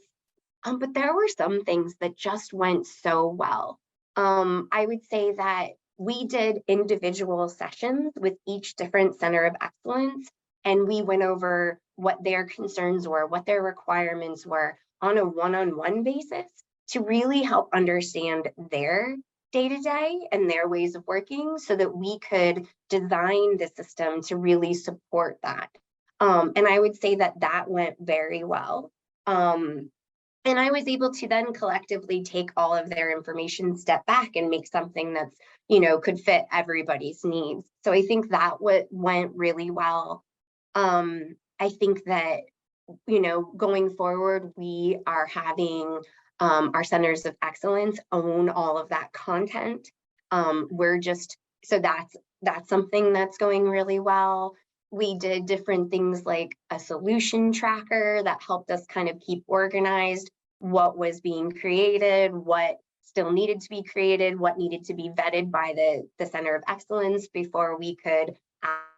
But there were some things that just went so well. I would say that we did individual sessions with each different center of excellence, and we went over what their concerns were, what their requirements were on a one-on-one basis to really help understand their day-to-day and their ways of working so that we could design the system to really support that. And I would say that that went very well. And I was able to then collectively take all of their information, step back and make something that's, could fit everybody's needs. So I think that went really well. I think that, going forward, we are having our centers of excellence own all of that content. So that's something that's going really well. We did different things like a solution tracker that helped us kind of keep organized what was being created, what still needed to be created, what needed to be vetted by the Center of Excellence before we could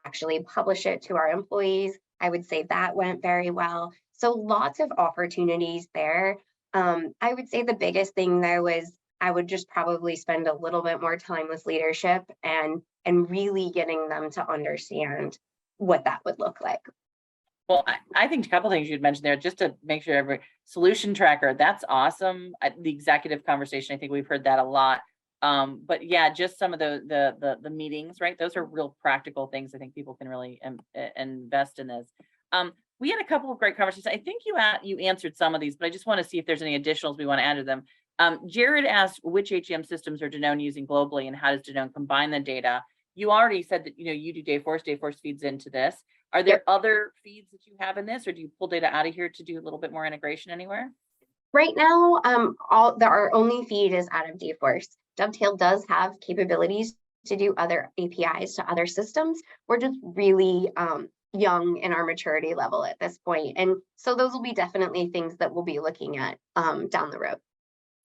actually publish it to our employees. I would say that went very well. So lots of opportunities there. I would say the biggest thing though is I would just probably spend a little bit more time with leadership and really getting them to understand what that would look like. Well, I think a couple things you'd mentioned there, just to make sure every solution tracker, that's awesome. The executive conversation, I think we've heard that a lot. But yeah, just some of the meetings, right? Those are real practical things. I think people can really invest in this. We had a couple of great conversations. I think you answered some of these, but I just want to see if there's any additionals we want to add to them. Jared asked which HCM systems are Danone using globally and how does Danone combine the data? You already said that, you do Dayforce. Dayforce feeds into this. Are there other feeds that you have in this, or do you pull data out of here to do a little bit more integration anywhere? Right now, our only feed is out of Dayforce. Dovetail does have capabilities to do other APIs to other systems. We're just really young in our maturity level at this point. And so those will be definitely things that we'll be looking at down the road.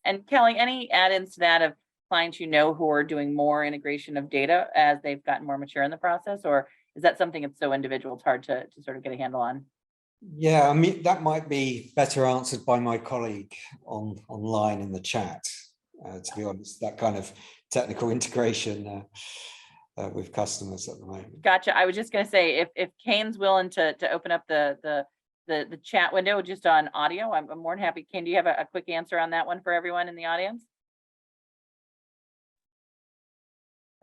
And Kelly, any add-ins to that of clients who are doing more integration of data as they've gotten more mature in the process, or is that something that's so individual it's hard to sort of get a handle on? Yeah, I mean, that might be better answered by my colleague online in the chat, to be honest, that kind of technical integration with customers at the moment. Gotcha. I was just going to say, if Kane's willing to open up the chat window just on audio, I'm more than happy. Kane, do you have a quick answer on that one for everyone in the audience?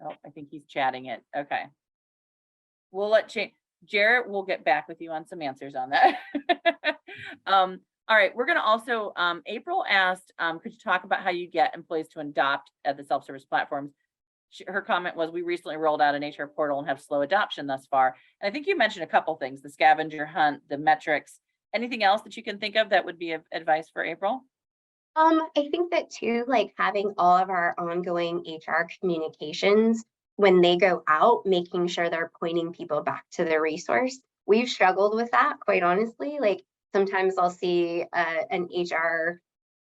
Oh, I think he's chatting it. Okay. We'll let Jarrett, we'll get back with you on some answers on that. All right, we're going to also, April asked, could you talk about how you get employees to adopt the self-service platforms? Her comment was, we recently rolled out an HR portal and have slow adoption thus far. And I think you mentioned a couple things, the scavenger hunt, the metrics. Anything else that you can think of that would be advice for April? I think that too, like having all of our ongoing HR communications, when they go out, making sure they're pointing people back to the resource. We've struggled with that, quite honestly. Like sometimes I'll see an HR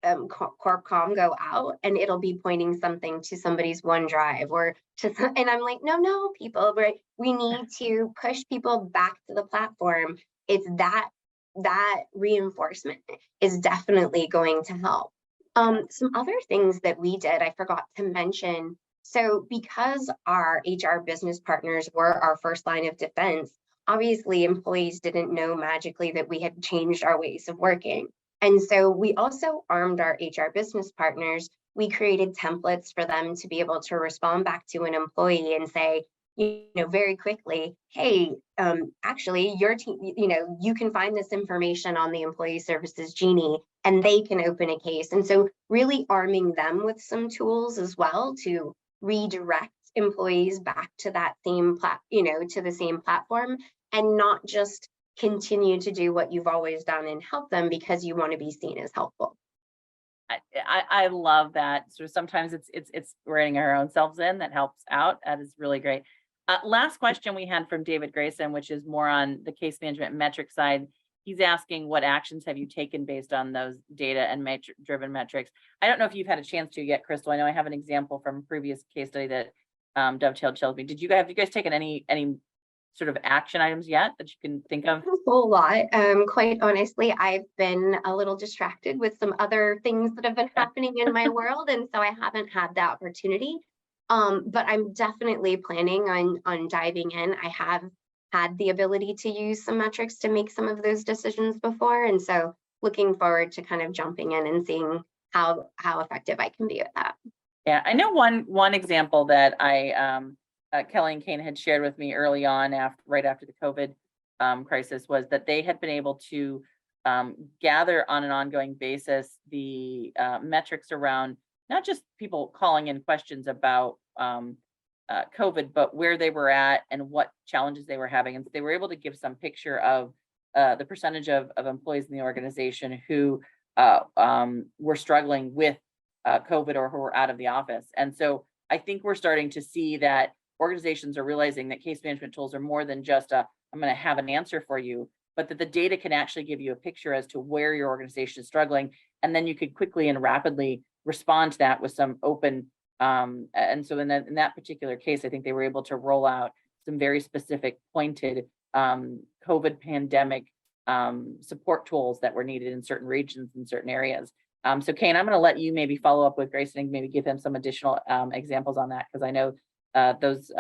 corp comm go out and it'll be pointing something to somebody's OneDrive or to, and I'm like, no, people, right? We need to push people back to the platform. It's that reinforcement is definitely going to help. Some other things that we did, I forgot to mention. So because our HR business partners were our first line of defense, obviously employees didn't know magically that we had changed our ways of working. And so we also armed our HR business partners. We created templates for them to be able to respond back to an employee and say, very quickly, hey, actually your team, you can find this information on the employee services genie and they can open a case. And so really arming them with some tools as well to redirect employees back to that same to the same platform, and not just continue to do what you've always done and help them because you want to be seen as helpful. I love that. So sometimes it's reining our own selves in. That helps out. That is really great. Last question we had from David Grayson, which is more on the case management metric side. He's asking, what actions have you taken based on those data and driven metrics? I don't know if you've had a chance to yet, Crystal. I know I have an example from a previous case study that Dovetail told me. Have you guys taken any sort of action items yet that you can think of? A whole lot. Quite honestly, I've been a little distracted with some other things that have been happening in my world, and so I haven't had the opportunity. But I'm definitely planning on diving in. I have had the ability to use some metrics to make some of those decisions before, and so looking forward to kind of jumping in and seeing how effective I can be at that. Yeah, I know one example that Kelly and Kane had shared with me early on, right after the COVID crisis, was that they had been able to gather on an ongoing basis the metrics around not just people calling in questions about COVID, but where they were at and what challenges they were having. And so they were able to give some picture of the percentage of employees in the organization who were struggling with COVID or who were out of the office. And so I think we're starting to see that organizations are realizing that case management tools are more than just I'm going to have an answer for you, but that the data can actually give you a picture as to where your organization is struggling. And then you could quickly and rapidly respond to that with some open. And so in that particular case, I think they were able to roll out some very specific pointed COVID pandemic support tools that were needed in certain regions in certain areas. So Kane, I'm going to let you maybe follow up with Grace and maybe give them some additional examples on that, because I know those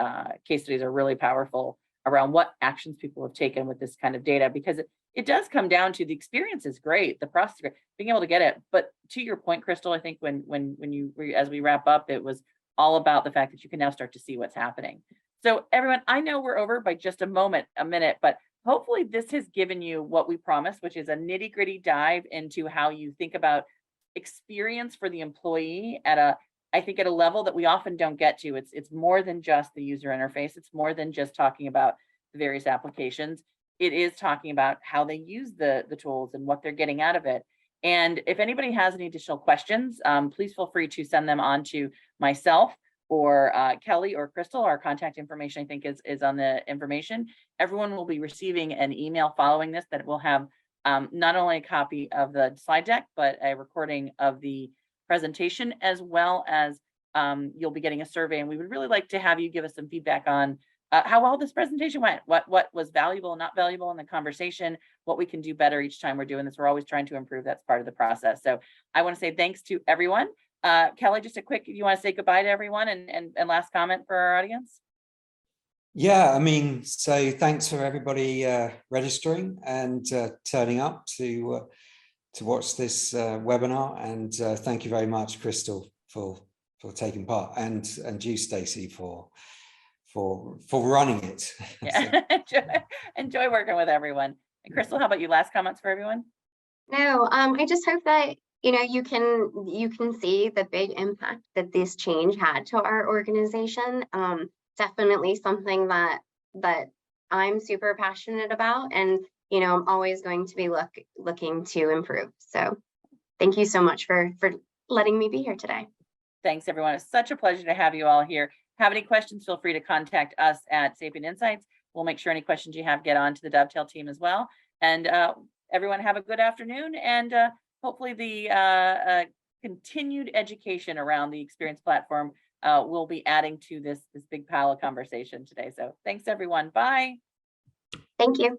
case studies are really powerful around what actions people have taken with this kind of data, because it does come down to the experience is great, the process is great, being able to get it. But to your point, Crystal, I think as we wrap up, it was all about the fact that you can now start to see what's happening. So everyone, I know we're over by just a minute, but hopefully this has given you what we promised, which is a nitty-gritty dive into how you think about experience for the employee I think at a level that we often don't get to. It's more than just the user interface. It's more than just talking about the various applications. It is talking about how they use the tools and what they're getting out of it. And if anybody has any additional questions, please feel free to send them on to myself or Kelly or Crystal. Our contact information, I think, is on the information. Everyone will be receiving an email following this that will have not only a copy of the slide deck, but a recording of the presentation, as well as you'll be getting a survey. And we would really like to have you give us some feedback on how well this presentation went, what was valuable and not valuable in the conversation, what we can do better each time we're doing this. We're always trying to improve. That's part of the process. So I want to say thanks to everyone. Kelly, just a quick, you want to say goodbye to everyone and last comment for our audience? Yeah, I mean, so thanks for everybody registering and turning up to watch this webinar, and thank you very much, Crystal, for taking part, and you, Stacey, for running it. Yeah, enjoy working with everyone. And Crystal, how about you? Last comments for everyone? No, I just hope that you can see the big impact that this change had to our organization. Definitely something that I'm super passionate about, and I'm always going to be looking to improve. So thank you so much for letting me be here today. Thanks, everyone. It's such a pleasure to have you all here. Have any questions, feel free to contact us at Sapient Insights. We'll make sure any questions you have get on to the Dovetail team as well. And everyone have a good afternoon, and hopefully the continued education around the experience platform will be adding to this big pile of conversation today. So thanks, everyone. Bye. Thank you.